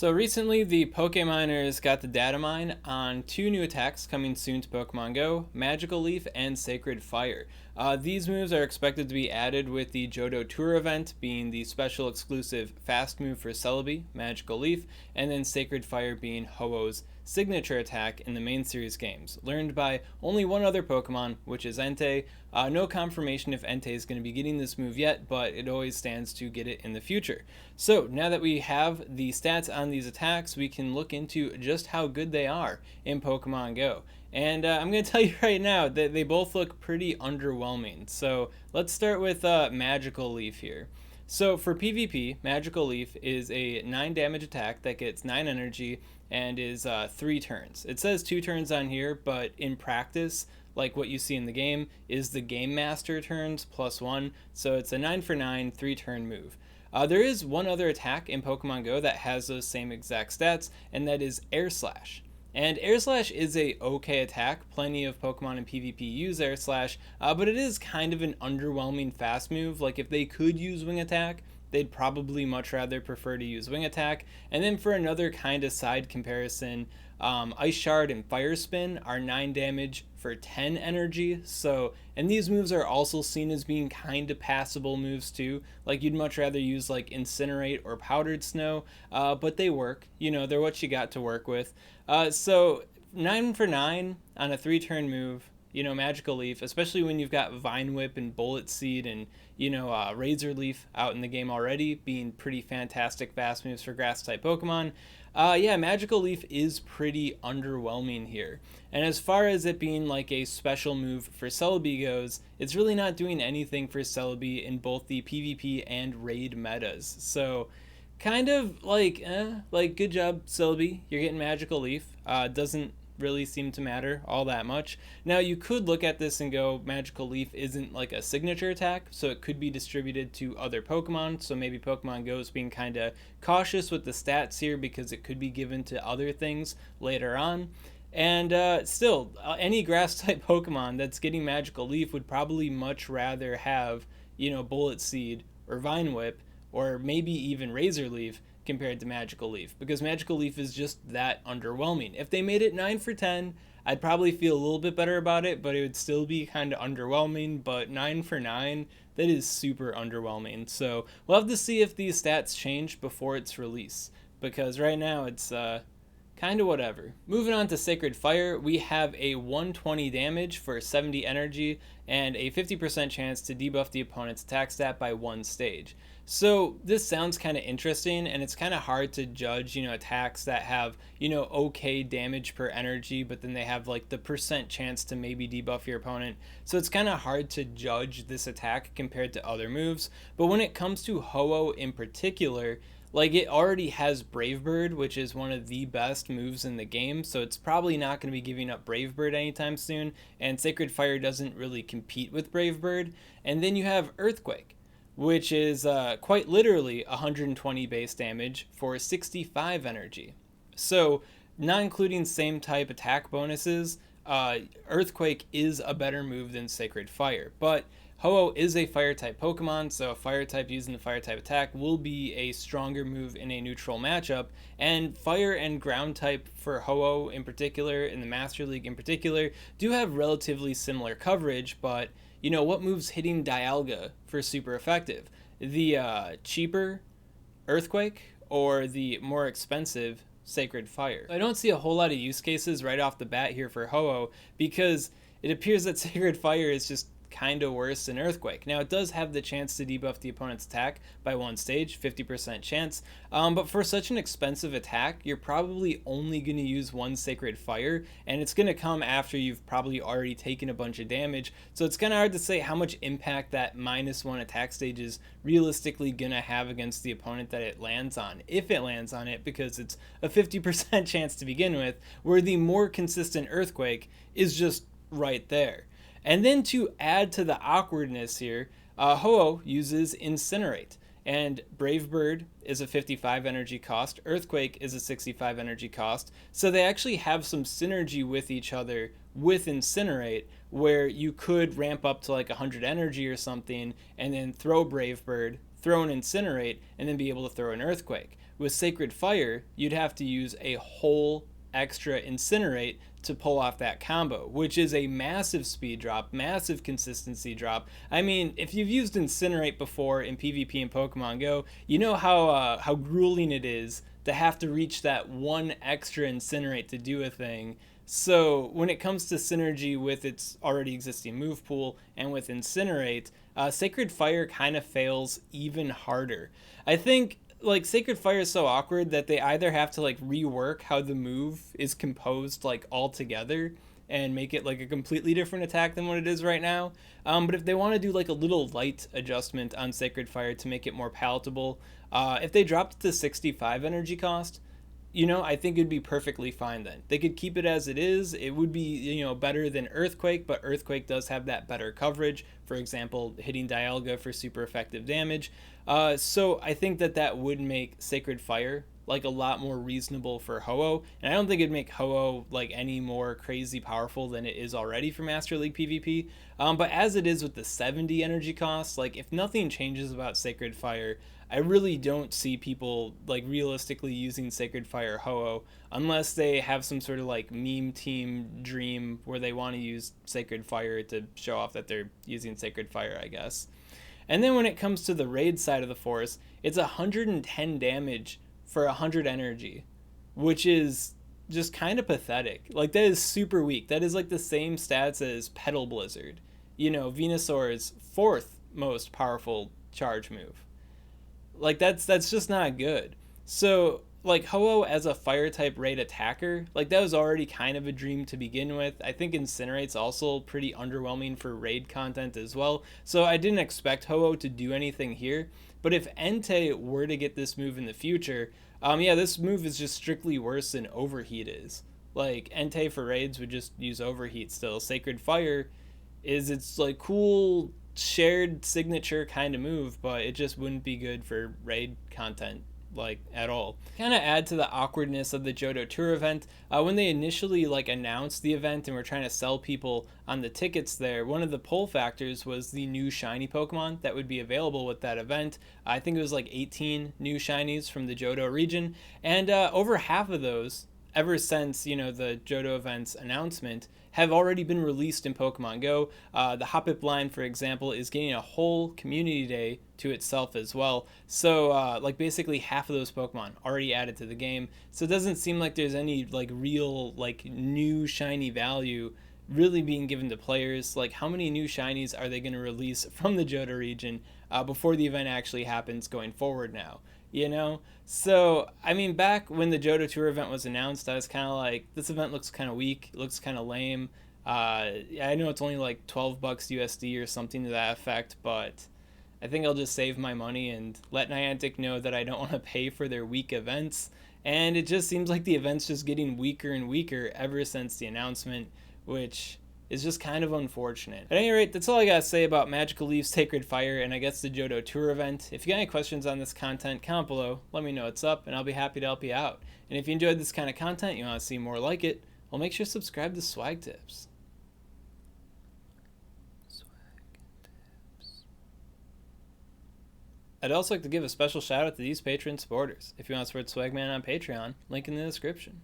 So recently, the Pokeminers got the data mine on two new attacks coming soon to Pokemon Go: Magical Leaf and Sacred Fire. These moves are expected to be added with the Johto Tour event, being the special exclusive fast move for Celebi, Magical Leaf, and then Sacred Fire being Ho-Oh's signature attack in the main series games, learned by only one other Pokemon, which is Entei. No confirmation if Entei is going to be getting this move yet, but it always stands to get it in the future. So now that we have the stats on these attacks, we can look into just how good they are in Pokemon Go. And I'm going to tell you right now that they both look pretty underwhelming. So let's start with Magical Leaf here. So for PvP, Magical Leaf is a 9 damage attack that gets 9 energy and is 3 turns. It says 2 turns on here, but in practice, like what you see in the game, is the GameMaster turns plus 1. So it's a 9 for 9, 3 turn move. There is one other attack in Pokemon Go that has those same exact stats, and that is Air Slash. And Air Slash is a okay attack. Plenty of Pokemon in PvP use Air Slash, but it is kind of an underwhelming fast move. Like if they could use Wing Attack, they'd probably much rather prefer to use Wing Attack. And then for another kind of side comparison, Ice Shard and Fire Spin are 9 damage for 10 energy. So, and these moves are also seen as being kind of passable moves too. Like you'd much rather use like Incinerate or Powdered Snow, but they work. You know, they're what you got to work with. So 9 for 9 on a 3-turn move. You know, Magical Leaf, especially when you've got Vine Whip and Bullet Seed and, Razor Leaf out in the game already, being pretty fantastic fast moves for Grass-type Pokemon. Magical Leaf is pretty underwhelming here. And as far as it being like a special move for Celebi goes, it's really not doing anything for Celebi in both the PvP and raid metas. So, kind of like good job, Celebi. You're getting Magical Leaf. Doesn't really seem to matter all that much. Now you could look at this and go, Magical Leaf isn't like a signature attack, so it could be distributed to other Pokemon. So maybe Pokemon Go is being kind of cautious with the stats here because it could be given to other things later on. And still, any grass type Pokemon that's getting Magical Leaf would probably much rather have, Bullet Seed or Vine Whip or maybe even Razor Leaf compared to Magical Leaf, because Magical Leaf is just that underwhelming. If they made it 9 for 10, I'd probably feel a little bit better about it, but it would still be kind of underwhelming. But 9 for 9, that is super underwhelming. So we'll have to see if these stats change before its release, because right now it's kind of whatever. Moving on to Sacred Fire, we have a 120 damage for 70 energy and a 50% chance to debuff the opponent's attack stat by 1 stage. So this sounds kind of interesting, and it's kind of hard to judge, attacks that have, okay damage per energy, but then they have like the percent chance to maybe debuff your opponent. So it's kind of hard to judge this attack compared to other moves. But when it comes to Ho-Oh in particular, like it already has Brave Bird, which is one of the best moves in the game, so it's probably not going to be giving up Brave Bird anytime soon, and Sacred Fire doesn't really compete with Brave Bird. And then you have Earthquake, which is quite literally 120 base damage for 65 energy. So, not including same type attack bonuses, Earthquake is a better move than Sacred Fire. But Ho-Oh is a fire-type Pokemon, so a fire-type using the fire-type attack will be a stronger move in a neutral matchup, and fire and ground-type for Ho-Oh in particular, in the Master League in particular, do have relatively similar coverage, but what move's hitting Dialga for super effective? The cheaper Earthquake or the more expensive Sacred Fire? I don't see a whole lot of use cases right off the bat here for Ho-Oh, because it appears that Sacred Fire is just kind of worse than Earthquake. Now, it does have the chance to debuff the opponent's attack by 1 stage, 50% chance, but for such an expensive attack, you're probably only going to use 1 Sacred Fire, and it's going to come after you've probably already taken a bunch of damage, so it's kind of hard to say how much impact that -1 attack stage is realistically going to have against the opponent that it lands on, if it lands on it, because it's a 50% chance to begin with, where the more consistent Earthquake is just right there. And then to add to the awkwardness here, Ho-Oh uses Incinerate, and Brave Bird is a 55 energy cost, Earthquake is a 65 energy cost, so they actually have some synergy with each other with Incinerate, where you could ramp up to like 100 energy or something, and then throw Brave Bird, throw an Incinerate, and then be able to throw an Earthquake, With Sacred Fire, you'd have to use a whole extra Incinerate to pull off that combo, which is a massive speed drop, massive consistency drop. I mean, if you've used Incinerate before in PvP in Pokemon Go, you know how grueling it is to have to reach that one extra Incinerate to do a thing. So when it comes to synergy with its already existing move pool and with Incinerate, Sacred Fire kind of fails even harder. I think like Sacred Fire is so awkward that they either have to like rework how the move is composed like all together and make it like a completely different attack than what it is right now. But if they want to do like a little light adjustment on Sacred Fire to make it more palatable, if they dropped it to 65 energy cost, I think it'd be perfectly fine then. They could keep it as it is. It would be, better than Earthquake, but Earthquake does have that better coverage. For example, hitting Dialga for super effective damage. So I think that would make Sacred Fire like a lot more reasonable for Ho-Oh, and I don't think it'd make Ho-Oh like any more crazy powerful than it is already for Master League PvP. But as it is with the 70 energy cost, like if nothing changes about Sacred Fire, I really don't see people like realistically using Sacred Fire Ho-Oh unless they have some sort of like meme team dream where they want to use Sacred Fire to show off that they're using Sacred Fire, I guess. And then when it comes to the raid side of the force, it's 110 damage for 100 energy, which is just kind of pathetic. Like that is super weak. That is like the same stats as Petal Blizzard, Venusaur's fourth most powerful charge move. Like that's just not good. So like Ho-Oh as a fire type raid attacker, like that was already kind of a dream to begin with. I think Incinerate's also pretty underwhelming for raid content as well. So I didn't expect Ho-Oh to do anything here. But if Entei were to get this move in the future, this move is just strictly worse than Overheat is. Like Entei for raids would just use Overheat still. Sacred Fire is its like cool shared signature kind of move, but it just wouldn't be good for raid content like at all. Kind of add to the awkwardness of the Johto Tour event. When they initially like announced the event and were trying to sell people on the tickets there, one of the pull factors was the new shiny Pokemon that would be available with that event. I think it was like 18 new shinies from the Johto region, and over half of those ever since the Johto event's announcement have already been released in Pokemon Go. The Hoppip line, for example, is getting a whole community day to itself as well. So like basically half of those Pokemon already added to the game. So it doesn't seem like there's any like real like new shiny value really being given to players. Like how many new shinies are they going to release from the Johto region before the event actually happens going forward now? So I mean, back when the Johto Tour event was announced, I was kind of like, this event looks kind of weak, it looks kind of lame. I know it's only like $12 USD or something to that effect, but I think I'll just save my money and let Niantic know that I don't want to pay for their weak events. And it just seems like the event's just getting weaker and weaker ever since the announcement, which is just kind of unfortunate. At any rate, that's all I gotta say about Magical Leaf Sacred Fire and I guess the Johto Tour event. If you got any questions on this content, comment below, let me know what's up, and I'll be happy to help you out. And if you enjoyed this kind of content, you want to see more like it, well, make sure to subscribe to SwagTips. I'd also like to give a special shout out to these Patreon supporters. If you want to support Swagman on Patreon, link in the description.